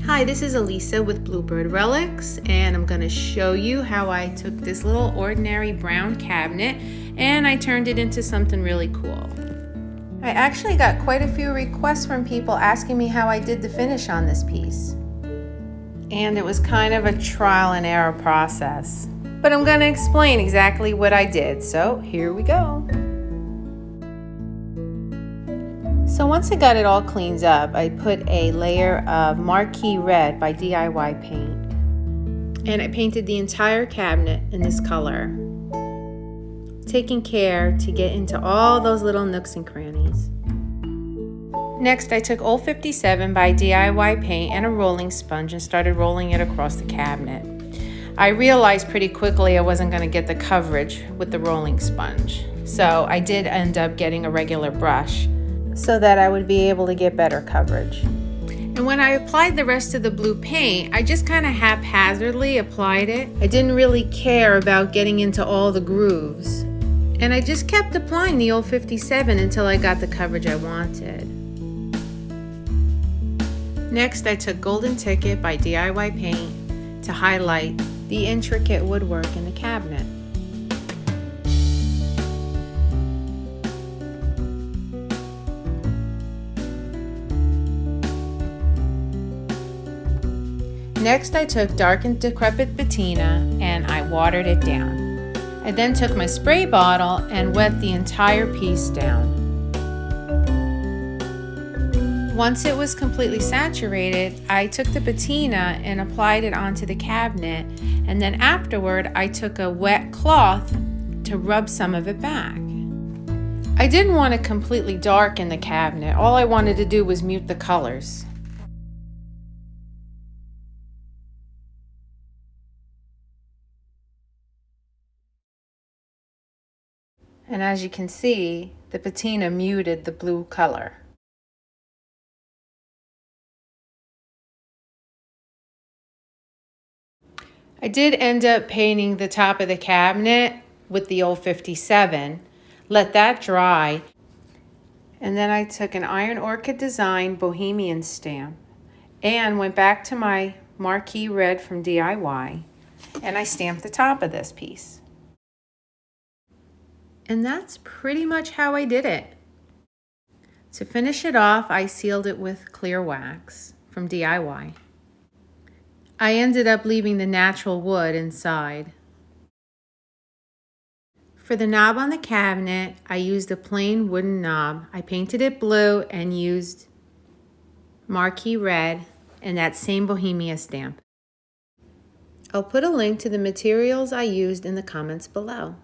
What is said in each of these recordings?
Hi, this is Elisa with Bluebird Relics, and I'm going to show you how I took this little ordinary brown cabinet and I turned it into something really cool. I actually got quite a few requests from people asking me how I did the finish on this piece. And it was kind of a trial and error process. But I'm going to explain exactly what I did, so here we go. So once I got it all cleaned up, I put a layer of Marquee Red by DIY Paint. And I painted the entire cabinet in this color, taking care to get into all those little nooks and crannies. Next, I took Old 57 by DIY Paint and a rolling sponge and started rolling it across the cabinet. I realized pretty quickly I wasn't going to get the coverage with the rolling sponge, so I did end up getting a regular brush so that I would be able to get better coverage. And when I applied the rest of the blue paint, I just kind of haphazardly applied it. I didn't really care about getting into all the grooves. And I just kept applying the Old 57 until I got the coverage I wanted. Next, I took Golden Ticket by DIY Paint to highlight the intricate woodwork in the cabinet. Next, I took Dark and Decrepit Patina and I watered it down. I then took my spray bottle and wet the entire piece down. Once it was completely saturated, I took the patina and applied it onto the cabinet, and then afterward I took a wet cloth to rub some of it back. I didn't want it completely dark in the cabinet. All I wanted to do was mute the colors. And as you can see, the patina muted the blue color. I did end up painting the top of the cabinet with the Old 57, let that dry, and then I took an Iron Orchid Design Bohemian stamp and went back to my Marquee Red from DIY, and I stamped the top of this piece. And that's pretty much how I did it. To finish it off, I sealed it with clear wax from DIY. I ended up leaving the natural wood inside. For the knob on the cabinet, I used a plain wooden knob. I painted it blue and used Marquee Red and that same Bohemia stamp. I'll put a link to the materials I used in the comments below.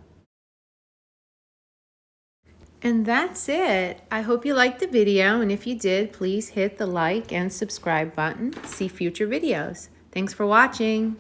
And that's it. I hope you liked the video, and if you did, please hit the like and subscribe button to see future videos. Thanks for watching.